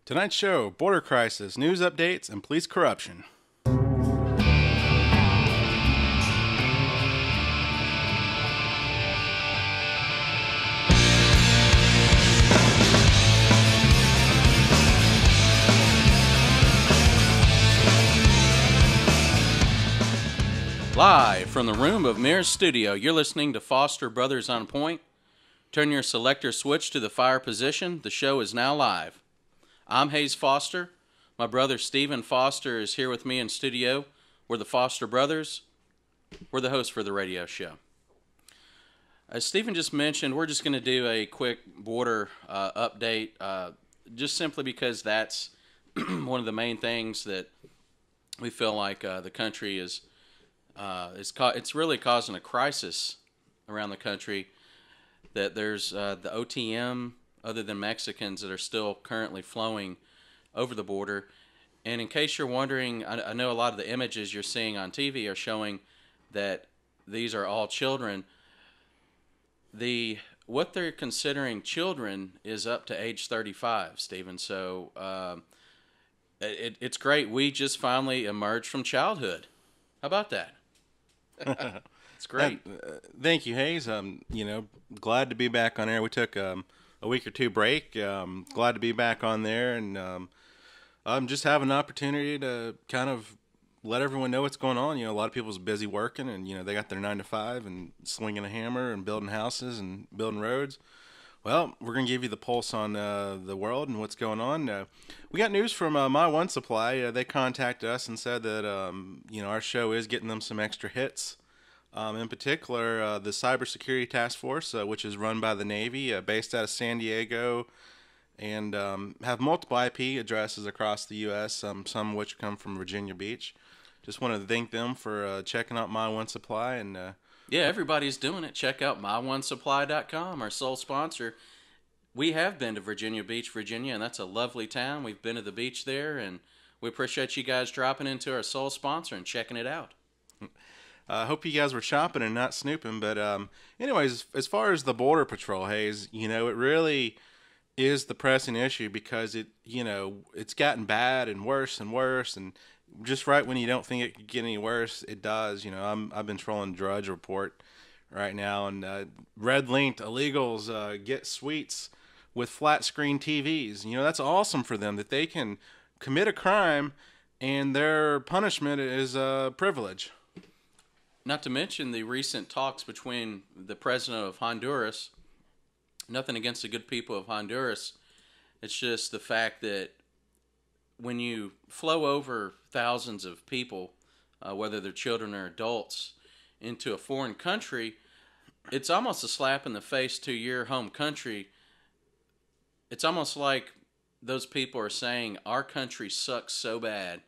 Tonight's show, border crisis, news updates, and police corruption. Live from the room of Mirror's studio, you're listening to Foster Brothers on Point. Turn your selector switch to the fire position. The show is now live. I'm Hayes Foster. My brother Stephen Foster is here with me in studio. We're the Foster Brothers. We're the hosts for the radio show. As Stephen just mentioned, we're just going to do a quick border update, just simply because that's one of the main things that we feel like the country is. It's really causing a crisis around the country. That there's the OTM, other than Mexicans, that are still currently flowing over the border. And in case you're wondering, I know a lot of the images you're seeing on TV are showing that these are all children. What they're considering children is up to age 35, Stephen. So it's great. We just finally emerged from childhood. How about that? It's great. Thank you, Hayes. Glad to be back on air. We took a week or two break. Glad to be back on there, and just have an opportunity to kind of let everyone know what's going on. A lot of people's busy working, and they got their 9 to 5 and swinging a hammer and building houses and building roads. Well, we're gonna give you the pulse on the world and what's going on. We got news from My One Supply. They contacted us and said that our show is getting them some extra hits. In particular, the Cybersecurity Task Force, which is run by the Navy, based out of San Diego, and have multiple IP addresses across the U.S., some of which come from Virginia Beach. Just wanted to thank them for checking out My One Supply. And yeah, everybody's doing it. Check out MyOneSupply.com, our sole sponsor. We have been to Virginia Beach, Virginia, and that's a lovely town. We've been to the beach there, and we appreciate you guys dropping into our sole sponsor and checking it out. I hope you guys were shopping and not snooping. But anyways, as far as the Border Patrol, Hayes, it really is the pressing issue because it's gotten bad and worse, and just right when you don't think it could get any worse, it does. I've been trolling Drudge Report right now, and red-linked illegals get suites with flat-screen TVs. That's awesome for them that they can commit a crime and their punishment is a privilege. Not to mention the recent talks between the president of Honduras. Nothing against the good people of Honduras. It's just the fact that when you flow over thousands of people, whether they're children or adults, into a foreign country, it's almost a slap in the face to your home country. It's almost like those people are saying, our country sucks so bad,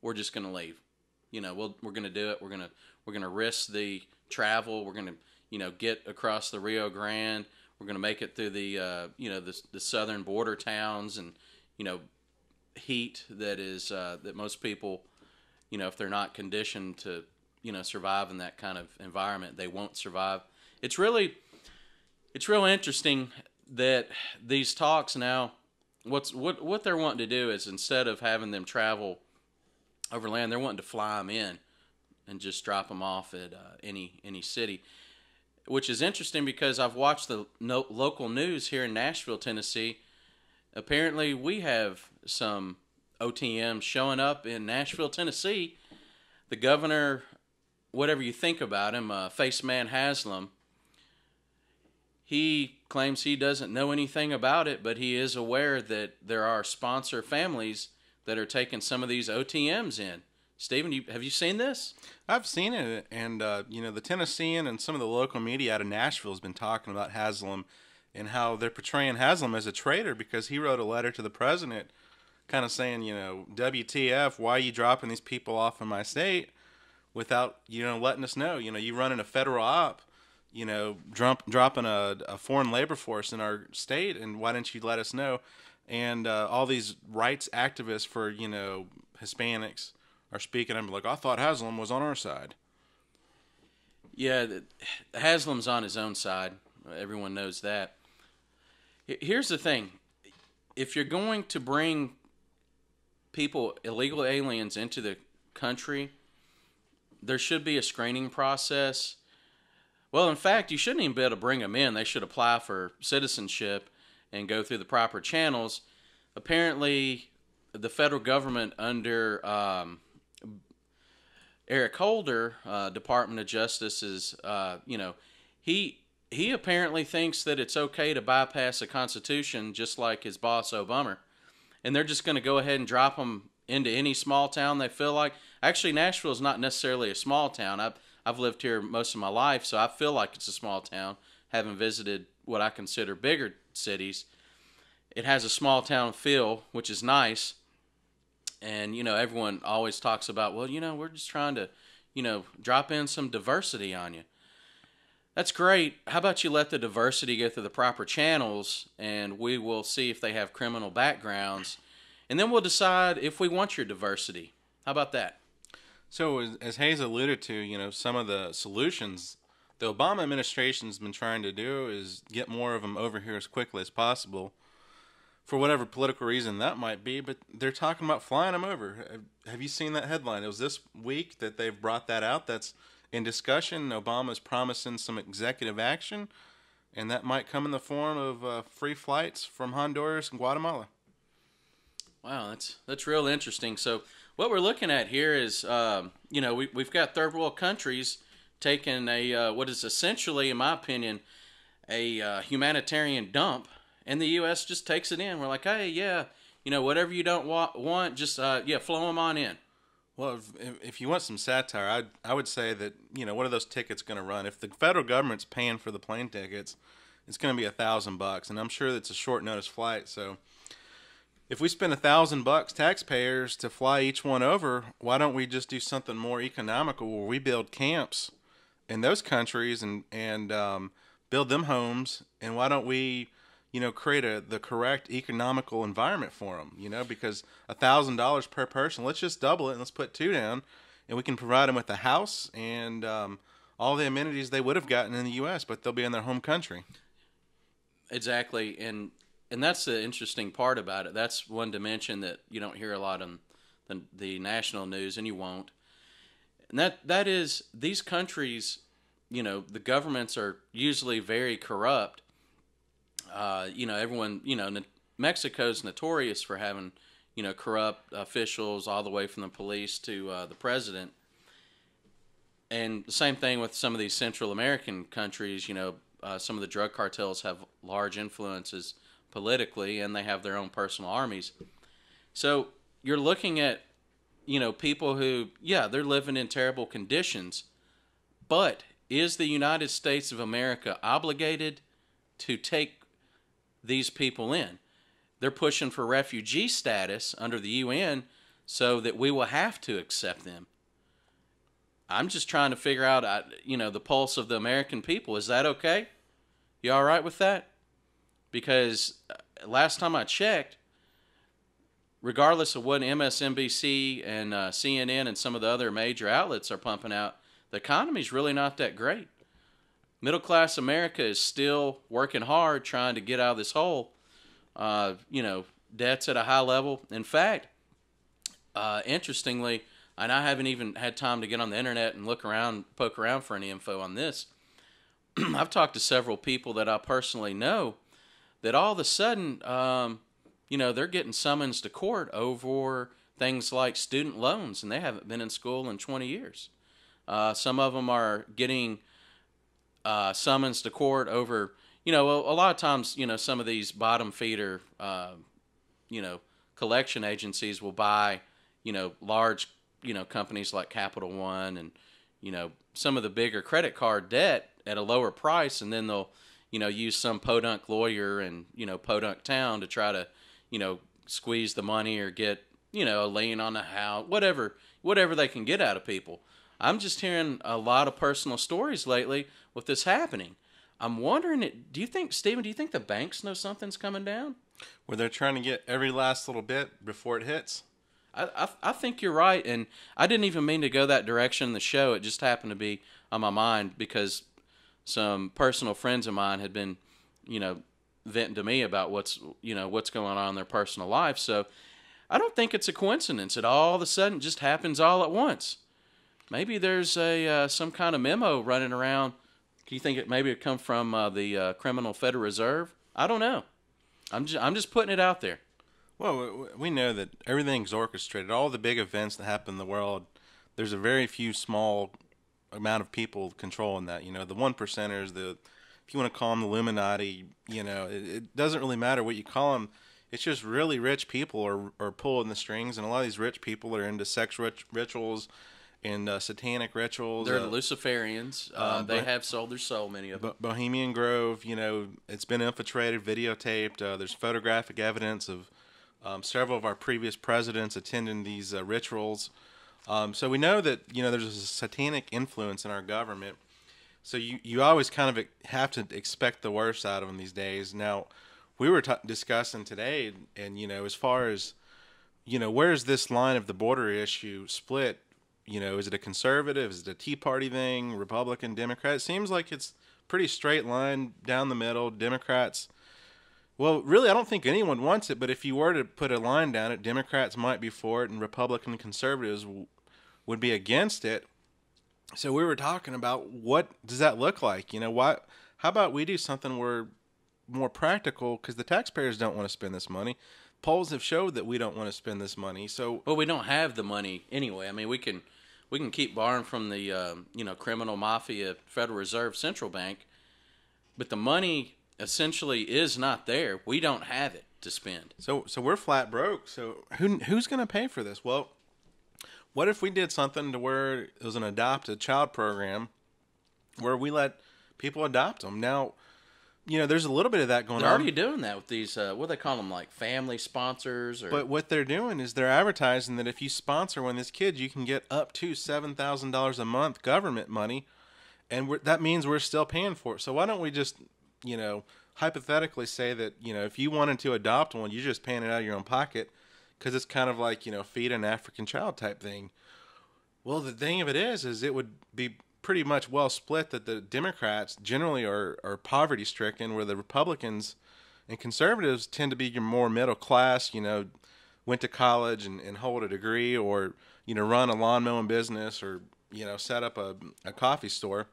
we're just going to leave. We're going to do it. We're going to risk the travel. We're going to, get across the Rio Grande. We're going to make it through the southern border towns and, heat that is that most people, if they're not conditioned to, survive in that kind of environment, they won't survive. It's real interesting that these talks now, what they're wanting to do is instead of having them travel overland, they're wanting to fly them in and just drop them off at any city, which is interesting because I've watched the local news here in Nashville, Tennessee. Apparently, we have some OTMs showing up in Nashville, Tennessee. The governor, whatever you think about him, Faceman Haslam, he claims he doesn't know anything about it, but he is aware that there are sponsor families that are taking some of these OTMs in. Stephen, have you seen this? I've seen it, and the Tennessean and some of the local media out of Nashville has been talking about Haslam and how they're portraying Haslam as a traitor because he wrote a letter to the president kind of saying, WTF, why are you dropping these people off in my state without, letting us know? You running a federal op, dropping a foreign labor force in our state, and why didn't you let us know? And all these rights activists for, Hispanics are speaking. I'm like, I thought Haslam was on our side. Yeah, Haslam's on his own side. Everyone knows that. Here's the thing. if you're going to bring people, illegal aliens, into the country, there should be a screening process. Well, in fact, you shouldn't even be able to bring them in. They should apply for citizenship and go through the proper channels. Apparently, the federal government under Eric Holder, Department of Justice, is, he apparently thinks that it's okay to bypass the Constitution just like his boss, Obama. And they're just going to go ahead and drop them into any small town they feel like. Actually, Nashville is not necessarily a small town. I've lived here most of my life, so I feel like it's a small town, having visited what I consider bigger cities. It has a small town feel, which is nice. And, everyone always talks about, well, we're just trying to, drop in some diversity on you. That's great. How about you let the diversity go through the proper channels, and we will see if they have criminal backgrounds, and then we'll decide if we want your diversity. How about that? So, as Hayes alluded to, some of the solutions the Obama administration's been trying to do is get more of them over here as quickly as possible, for whatever political reason that might be, but they're talking about flying them over. Have you seen that headline? It was this week that they've brought that out. That's in discussion. Obama's promising some executive action, and that might come in the form of free flights from Honduras and Guatemala. Wow, that's real interesting. So what we're looking at here is, we've got third world countries taking what is essentially, in my opinion, a humanitarian dump, and the U.S. just takes it in. We're like, hey, yeah, whatever you don't want, just flow them on in. Well, if you want some satire, I would say that, what are those tickets going to run? If the federal government's paying for the plane tickets, it's going to be $1,000, and I'm sure that's a short notice flight. So if we spend $1,000 taxpayers to fly each one over, why don't we just do something more economical where we build camps in those countries and build them homes, and why don't we create the correct economical environment for them, because $1,000 per person, let's just double it and let's put 2 down, and we can provide them with a house and all the amenities they would have gotten in the U.S., but they'll be in their home country. Exactly, and that's the interesting part about it. That's one dimension that you don't hear a lot on the national news, and you won't. And that is, these countries, the governments are usually very corrupt. Everyone, Mexico's notorious for having, corrupt officials all the way from the police to the president. And the same thing with some of these Central American countries. Some of the drug cartels have large influences politically, and they have their own personal armies. So you're looking at, people who, they're living in terrible conditions. But is the United States of America obligated to take these people in? They're pushing for refugee status under the UN so that we will have to accept them. I'm just trying to figure out, the pulse of the American people. Is that okay? You all right with that? Because last time I checked, regardless of what MSNBC and CNN and some of the other major outlets are pumping out, the economy's really not that great. Middle-class America is still working hard trying to get out of this hole. Debt's at a high level. In fact, interestingly, and I haven't even had time to get on the internet and poke around for any info on this, I've talked to several people that I personally know that all of a sudden, they're getting summons to court over things like student loans, and they haven't been in school in 20 years. Some of them are getting summons to court over, a lot of times, some of these bottom feeder, collection agencies will buy, large, companies like Capital One and, some of the bigger credit card debt at a lower price, and then they'll, use some podunk lawyer in, podunk town to try to, squeeze the money or get, a lien on the house, whatever they can get out of people. I'm just hearing a lot of personal stories lately with this happening. I'm wondering, Stephen, do you think the banks know something's coming down? Where they're trying to get every last little bit before it hits? I think you're right, and I didn't even mean to go that direction in the show. It just happened to be on my mind because some personal friends of mine had been, venting to me about what's going on in their personal life. So I don't think it's a coincidence. It all of a sudden just happens all at once. Maybe there's some kind of memo running around. Do you think maybe it come from the Criminal Federal Reserve? I don't know. I'm just putting it out there. Well, we know that everything's orchestrated. All the big events that happen in the world, there's a very few small amount of people controlling that. The one percenters, if you want to call them the Illuminati, it doesn't really matter what you call them. It's just really rich people are pulling the strings, and a lot of these rich people are into sex rituals and satanic rituals. They're Luciferians. They have sold their soul, many of them. Bohemian Grove, it's been infiltrated, videotaped. There's photographic evidence of several of our previous presidents attending these rituals. So we know that, there's a satanic influence in our government. So you always kind of have to expect the worst out of them these days. Now, we were discussing today, and, as far as, where's this line of the border issue split? Is it a conservative? Is it a Tea Party thing? Republican, Democrat? It seems like it's pretty straight line down the middle. Democrats, well, really, I don't think anyone wants it, but if you were to put a line down it, Democrats might be for it, and Republican and conservatives would be against it. So we were talking about, what does that look like? How about we do something where more practical, because the taxpayers don't want to spend this money. Polls have showed that we don't want to spend this money. So, well, we don't have the money anyway. I mean, we can keep borrowing from the criminal mafia, Federal Reserve, Central Bank, but the money essentially is not there. We don't have it to spend. So we're flat broke. So who's going to pay for this? Well, what if we did something to where it was an adopted child program where we let people adopt them? Now, there's a little bit of that going on. They're already doing that with these, what do they call them, like family sponsors? But what they're doing is they're advertising that if you sponsor one of these kids, you can get up to $7,000 a month government money, and that means we're still paying for it. So why don't we just, hypothetically say that, if you wanted to adopt one, you're just paying it out of your own pocket, because it's kind of like, feed an African child type thing. Well, the thing of it is it would be pretty much well split, that the Democrats generally are poverty stricken, where the Republicans and conservatives tend to be your more middle class, went to college and hold a degree, or, run a lawn mowing business, or, set up a coffee store.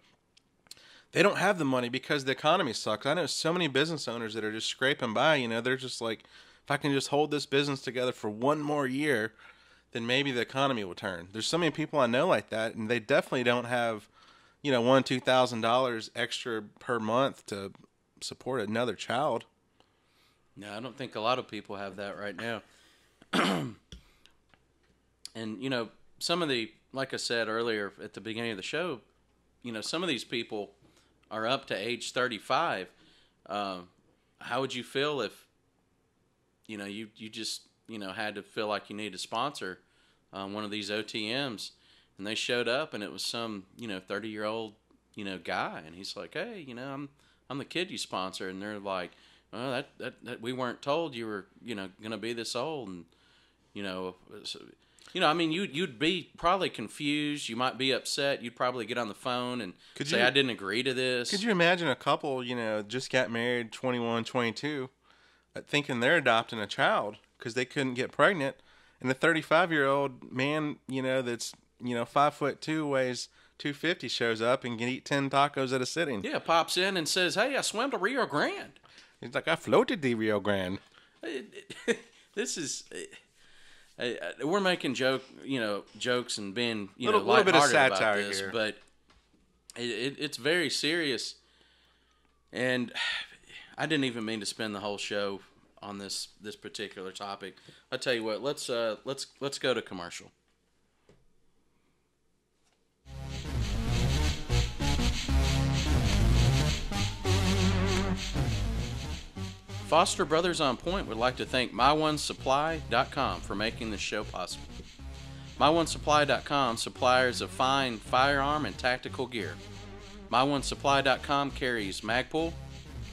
They don't have the money because the economy sucks. I know so many business owners that are just scraping by, they're just like, if I can just hold this business together for one more year, then maybe the economy will turn. There's so many people I know like that, and they definitely don't have, $1,000-$2,000 extra per month to support another child. No, I don't think a lot of people have that right now. And, some of the, like I said earlier at the beginning of the show, some of these people are up to age 35. How would you feel if, you just, had to feel like you need to sponsor one of these OTMs, and they showed up and it was some, 30-year-old, guy, and he's like, hey, I'm the kid you sponsor, and they're like, well, that we weren't told you were, going to be this old, and, I mean, you'd be probably confused. You might be upset. You'd probably get on the phone and say, I didn't agree to this. Could you imagine a couple, just got married, 21, 22, thinking they're adopting a child because they couldn't get pregnant, and the 35-year-old man, that's, 5'2", weighs 250, shows up and can eat 10 tacos at a sitting. Yeah, pops in and says, hey, I swam to Rio Grande. He's like, I floated the Rio Grande. This is... we're making jokes and being little bit of satire about this, here, but it's very serious. And I didn't even mean to spend the whole show on this particular topic. I'll tell you what. Let's go to commercial. Foster Brothers on Point would like to thank MyOneSupply.com for making this show possible. MyOneSupply.com, suppliers of fine firearm and tactical gear. MyOneSupply.com carries Magpul,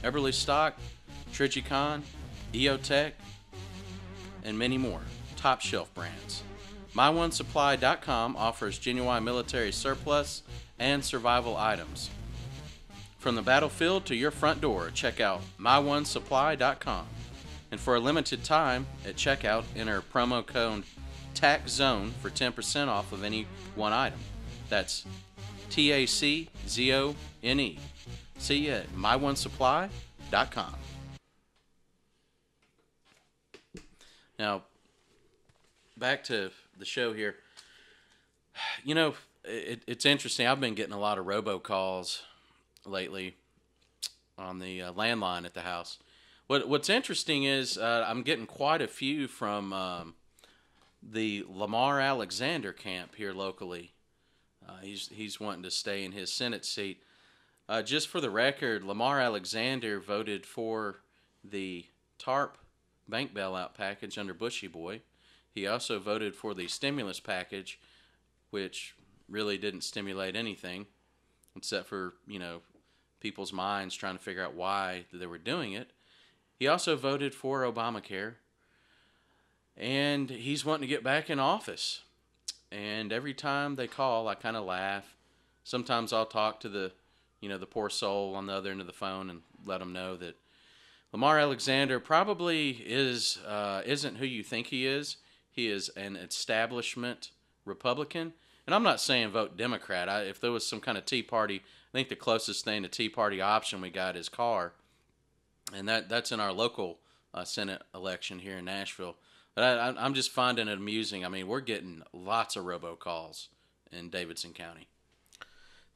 Eberly Stock, Trigicon, EOTech, and many more top shelf brands. MyOneSupply.com offers genuine military surplus and survival items. From the battlefield to your front door, check out myOneSupply.com. And for a limited time at checkout, enter promo code TACZONE for 10% off of any one item. That's TACZONE. See you at myOneSupply.com. Now, back to the show here. You know, it's interesting. I've been getting a lot of robocalls lately on the landline at the house. What's interesting is I'm getting quite a few from the Lamar Alexander camp here locally. He's wanting to stay in his Senate seat. Just for the record, Lamar Alexander voted for the TARP bank bailout package under Bushy Boy. He also voted for the stimulus package, which really didn't stimulate anything, except for, people's minds trying to figure out why they were doing it. He also voted for Obamacare, and he's wanting to get back in office. And every time they call, I kind of laugh. Sometimes I'll talk to the poor soul on the other end of the phone and let them know that Lamar Alexander probably isn't who you think he is. He is an establishment Republican. And I'm not saying vote Democrat. If there was some kind of Tea Party, I think the closest thing to Tea Party option we got is Carr. And that's in our local Senate election here in Nashville. But I'm just finding it amusing. I mean, we're getting lots of robocalls in Davidson County.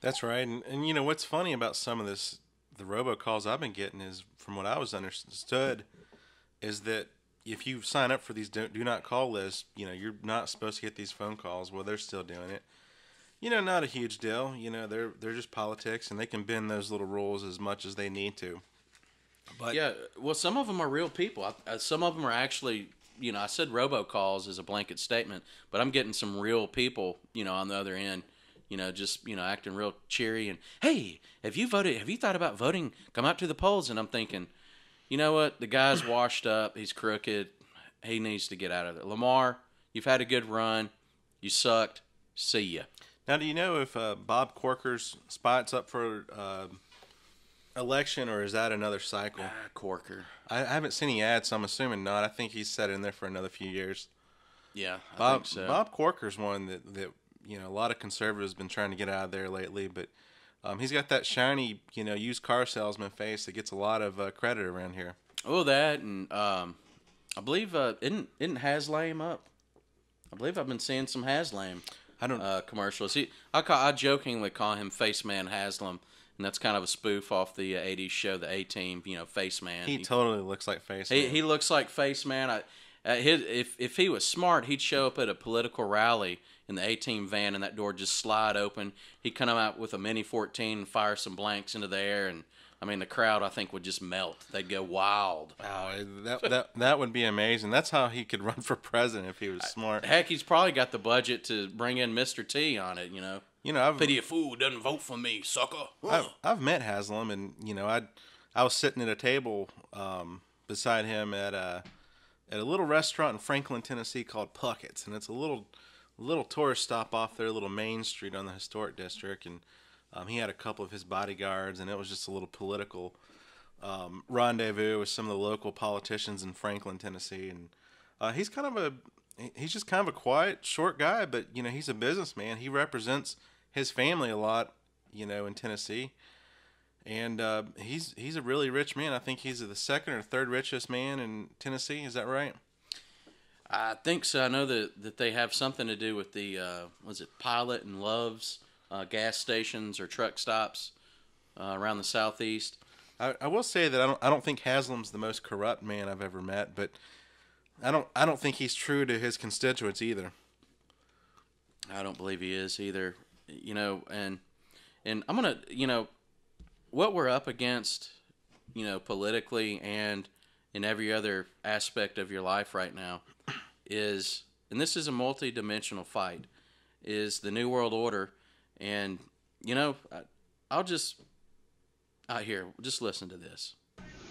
That's right. And what's funny about some of this, the robocalls I've been getting is, from what I was understood, is that if you sign up for these do not call lists, you're not supposed to get these phone calls. Well, they're still doing it. Not a huge deal. They're just politics, and they can bend those little rules as much as they need to. But yeah, well, some of them are real people. Some of them are actually, I said robocalls as a blanket statement, but I'm getting some real people, on the other end, just, acting real cheery. And, hey, have you voted? Have you thought about voting? Come out to the polls. And I'm thinking, you know what? The guy's washed up. He's crooked. He needs to get out of there. Lamar, you've had a good run. You sucked. See ya. Now, do you know if Bob Corker's spot's up for election, or is that another cycle? Corker. I haven't seen any ads, so I'm assuming not. I think he's set in there for another few years. Yeah, I think so. Bob Corker's one that a lot of conservatives have been trying to get out of there lately, but he's got that shiny, used car salesman face that gets a lot of credit around here. Oh, that, and I believe isn't Haslam up? I believe I've been seeing some Haslam commercials. I jokingly call him Face Man Haslam, and that's kind of a spoof off the 80s show, the A-Team, Face Man. He totally looks like Face Man. He looks like Face Man. If he was smart, he'd show up at a political rally in the A-Team van, and that door just slide open. He'd come out with a Mini 14 and fire some blanks into the air, and the crowd, I think, would just melt. They'd go wild. Wow, that would be amazing. That's how he could run for president if he was smart. Heck, he's probably got the budget to bring in Mr. T on it, Pity a fool who doesn't vote for me, sucker. I've met Haslam, and I was sitting at a table beside him at a little restaurant in Franklin, Tennessee called Puckett's, and it's a little tourist stop off there, a little main street on the historic district, and he had a couple of his bodyguards, and it was just a little political rendezvous with some of the local politicians in Franklin, Tennessee, and he's just kind of a quiet, short guy, but he's a businessman. He represents his family a lot, in Tennessee, and he's a really rich man. I think he's the second or third richest man in Tennessee. Is that right? I think so. I know that they have something to do with the was it Pilot and Love's gas stations or truck stops around the southeast. I will say that I don't think Haslam's the most corrupt man I've ever met, but I don't think he's true to his constituents either. I don't believe he is either. And I'm gonna what we're up against, politically and in every other aspect of your life right now is, and this is a multi-dimensional fight, is the New World Order. And, I'll just listen to this.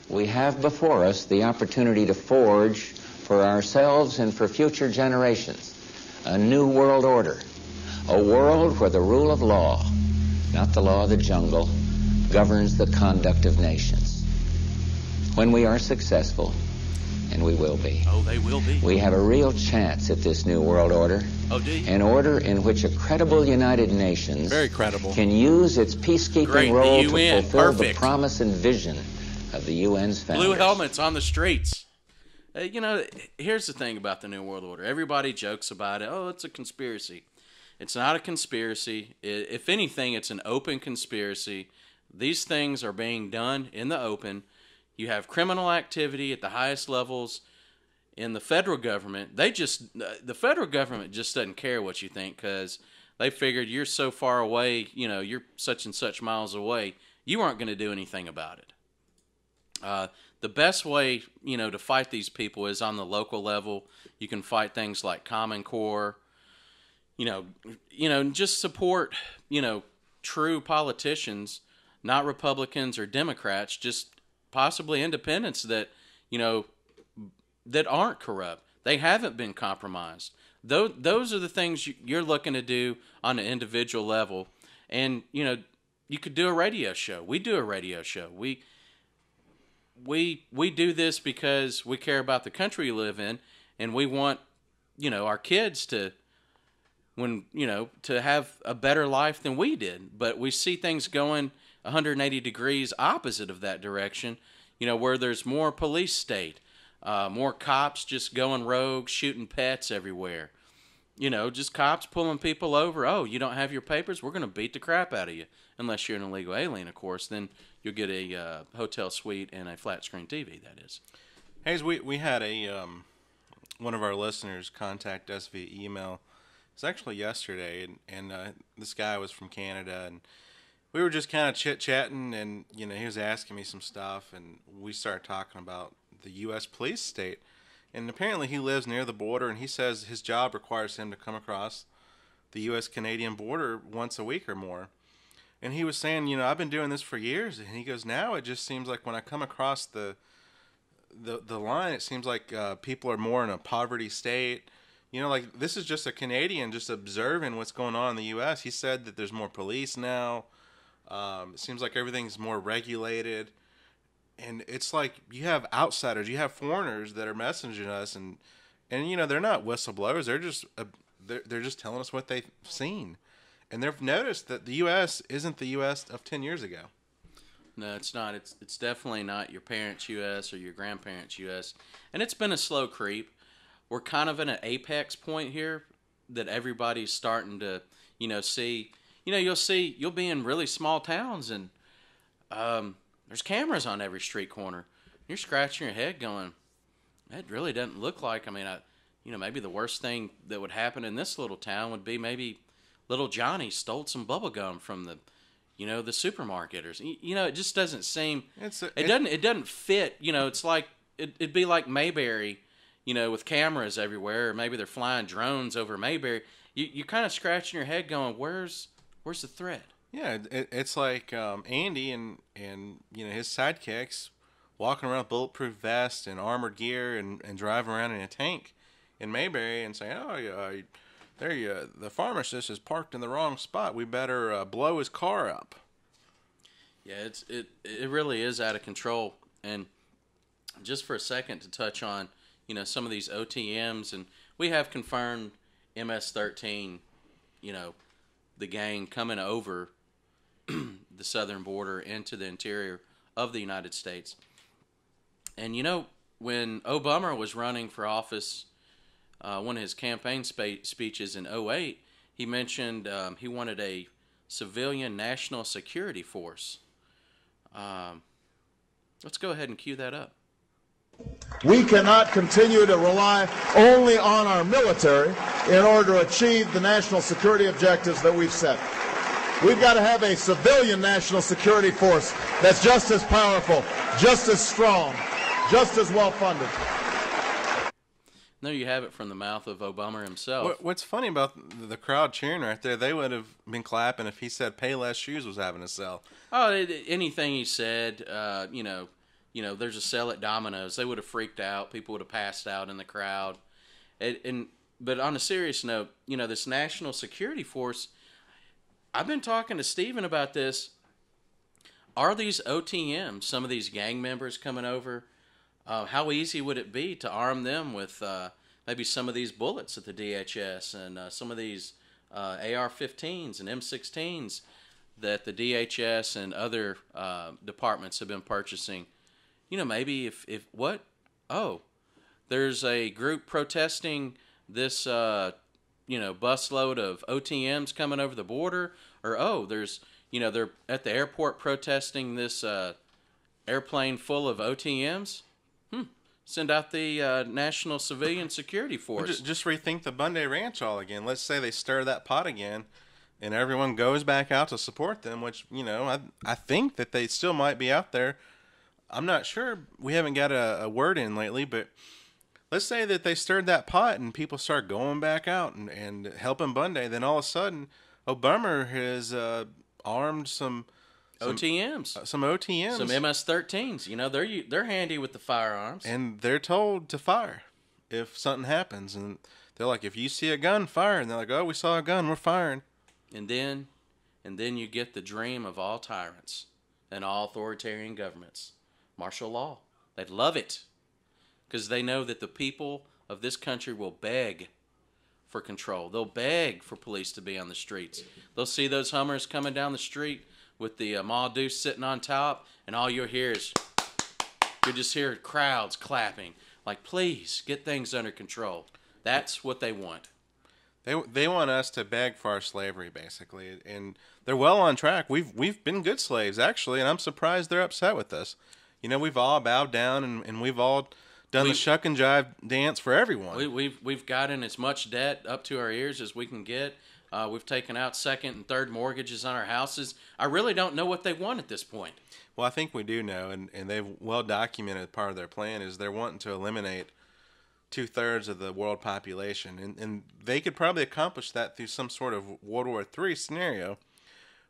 We have before us the opportunity to forge for ourselves and for future generations a new world order, a world where the rule of law, not the law of the jungle, governs the conduct of nations. When we are successful, and we will be. Oh, they will be. We have a real chance at this new world order. Oh, do you? An order in which a credible United Nations Very credible. can use its peacekeeping Great, the role to UN, fulfill the perfect. promise and vision of the UN's founders. Blue helmets on the streets. You know, here's the thing about the New World Order. Everybody jokes about it. Oh, it's a conspiracy. It's not a conspiracy. If anything, it's an open conspiracy. These things are being done in the open. You have criminal activity at the highest levels in the federal government. The federal government just doesn't care what you think, because they figured you're so far away, you know, you're such and such miles away, you aren't going to do anything about it. The best way, you know, to fight these people is on the local level. You can fight things like Common Core, you know, just support, you know, true politicians, not Republicans or Democrats, just possibly independents that, you know, that aren't corrupt. They haven't been compromised. Those are the things you're looking to do on an individual level. And, you know, you could do a radio show. We do a radio show. We do this because we care about the country we live in, and we want, you know, our kids to have a better life than we did. But we see things going 180 degrees opposite of that direction, you know, where there's more police state, more cops just going rogue, shooting pets everywhere. You know, just cops pulling people over. Oh, you don't have your papers? We're going to beat the crap out of you. Unless you're an illegal alien, of course. Then you'll get a hotel suite and a flat screen TV, that is. Hayes, we had one of our listeners contact us via email. It was actually yesterday, and this guy was from Canada, and we were just kind of chit-chatting, and, you know, he was asking me some stuff, and we started talking about the U.S. police state. And apparently he lives near the border, and he says his job requires him to come across the U.S.-Canadian border once a week or more. And he was saying, you know, I've been doing this for years, and he goes, now it just seems like when I come across the line, it seems like people are more in a poverty state. You know, like, this is just a Canadian just observing what's going on in the U.S. He said that there's more police now. It seems like everything's more regulated. And it's like you have outsiders, you have foreigners that are messaging us, and you know, they're not whistleblowers. They're just telling us what they've seen. And they've noticed that the U.S. isn't the U.S. of 10 years ago. No, it's not. It's definitely not your parents' U.S. or your grandparents' U.S. And it's been a slow creep. We're kind of in an apex point here that everybody's starting to, you know, see. You know, you'll be in really small towns, and there's cameras on every street corner. You're scratching your head going, that really doesn't look like, I mean, maybe the worst thing that would happen in this little town would be maybe little Johnny stole some bubble gum from the supermarket, or, you know, it just doesn't seem, it doesn't fit, you know. It's like, it'd be like Mayberry, you know, with cameras everywhere, or maybe they're flying drones over Mayberry. You're kind of scratching your head going, where's the threat? Yeah, it's like Andy and you know, his sidekicks walking around with bulletproof vests and armored gear and driving around in a tank in Mayberry and saying, oh, the pharmacist is parked in the wrong spot. We better blow his car up. Yeah, it really is out of control. And just for a second to touch on, you know, some of these OTMs, and we have confirmed MS-13, you know, the gang coming over the southern border into the interior of the United States. And, you know, when Obama was running for office, one of his campaign speeches in 2008, he mentioned he wanted a civilian national security force. Let's go ahead and cue that up. We cannot continue to rely only on our military in order to achieve the national security objectives that we've set. We've got to have a civilian national security force that's just as powerful, just as strong, just as well funded. There you have it from the mouth of Obama himself. What's funny about the crowd cheering right there, they would have been clapping if he said Payless Shoes was having a sale. Oh, anything he said, you know, there's a sale at Domino's. They would have freaked out. People would have passed out in the crowd. But on a serious note, you know, this national security force, I've been talking to Stephen about this. are these OTMs, some of these gang members coming over, how easy would it be to arm them with maybe some of these bullets at the DHS and some of these AR-15s and M16s that the DHS and other departments have been purchasing? You know, maybe if what? Oh, there's a group protesting this, busload of OTMs coming over the border, or oh, there's, they're at the airport protesting this airplane full of OTMs. Send out the National Civilian Security Force. Just rethink the Bundy Ranch all again. Let's say they stir that pot again, and everyone goes back out to support them, which, I think that they still might be out there. I'm not sure. We haven't got a word in lately, but let's say that they stirred that pot and people start going back out and helping Bundy. Then all of a sudden, Obama has armed some OTMs. Some OTMs. Some MS-13s. They're handy with the firearms. And they're told to fire if something happens. And they're like, if you see a gun, fire. And they're like, oh, we saw a gun, we're firing. And then you get the dream of all tyrants and all authoritarian governments. Martial law. They'd love it. Because they know that the people of this country will beg for control. They'll beg for police to be on the streets. They'll see those Hummers coming down the street with the Ma Deuce sitting on top, and all you'll hear is, you'll just hear crowds clapping. Like, please, get things under control. That's what they want. They want us to beg for our slavery, basically, and they're well on track. We've been good slaves, actually, and I'm surprised they're upset with us. We've all bowed down, and we've all done the shuck and jive dance for everyone. We've gotten as much debt up to our ears as we can get. We've taken out second and third mortgages on our houses. I really don't know what they want at this point. Well, I think we do know, and they've well documented part of their plan is they're wanting to eliminate 2/3 of the world population, and they could probably accomplish that through some sort of World War III scenario,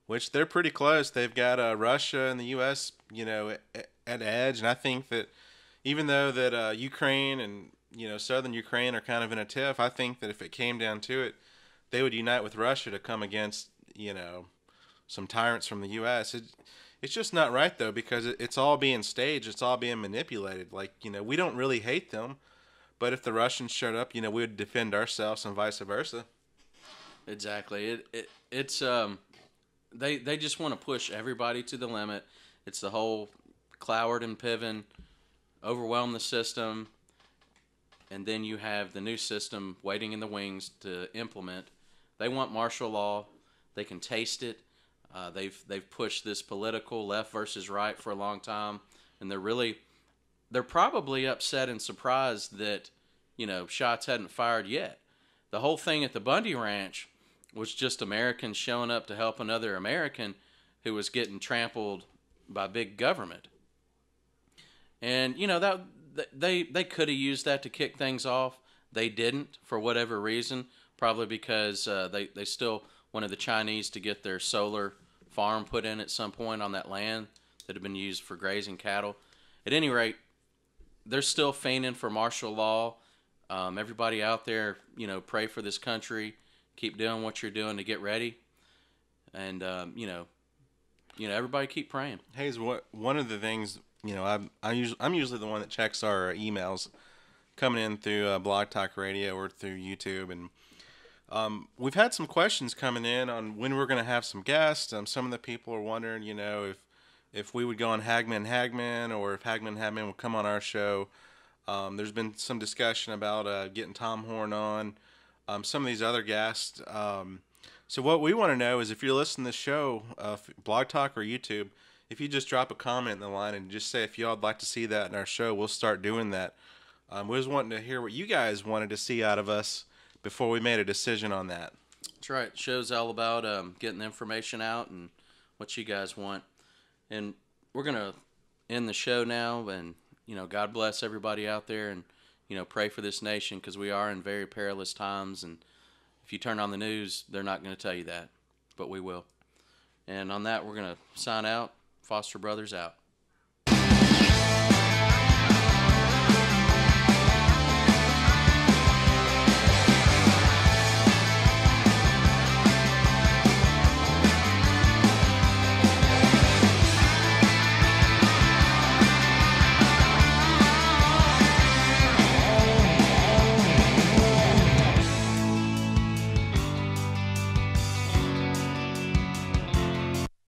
which they're pretty close. They've got Russia and the U.S. At edge, and I think that even though that Ukraine and southern Ukraine are kind of in a tiff, I think that if it came down to it, they would unite with Russia to come against, some tyrants from the U.S. It's just not right, though, because it's all being staged. It's all being manipulated. Like, we don't really hate them, but if the Russians showed up, we would defend ourselves and vice versa. Exactly. It's they just want to push everybody to the limit. It's the whole Cloward and Piven, overwhelm the system, and then you have the new system waiting in the wings to implement. They want martial law. They can taste it. They've pushed this political left versus right for a long time, and they're probably upset and surprised that shots hadn't fired yet. The whole thing at the Bundy Ranch was just Americans showing up to help another American who was getting trampled by big government. And that they could have used that to kick things off. They didn't, for whatever reason. Probably because they still wanted the Chinese to get their solar farm put in at some point on that land that had been used for grazing cattle. At any rate, they're still fiending for martial law. Everybody out there, pray for this country. Keep doing what you're doing to get ready. And, everybody keep praying. Hayes, one of the things, I'm usually the one that checks our emails coming in through Blog Talk Radio or through YouTube, and we've had some questions coming in on when we're going to have some guests. Some of the people are wondering, if we would go on Hagman, or if Hagman would come on our show. There's been some discussion about getting Tom Horn on, some of these other guests. So what we want to know is if you're listening to this show, Blog Talk or YouTube, if you just drop a comment in the line and just say if y'all would like to see that in our show, we'll start doing that. We was wanting to hear what you guys wanted to see out of us before we made a decision on that. That's right. The show's all about getting the information out and what you guys want. And we're going to end the show now, and, God bless everybody out there, and, pray for this nation, because we are in very perilous times, and if you turn on the news, they're not going to tell you that, but we will. And on that, we're going to sign out. Foster Brothers out.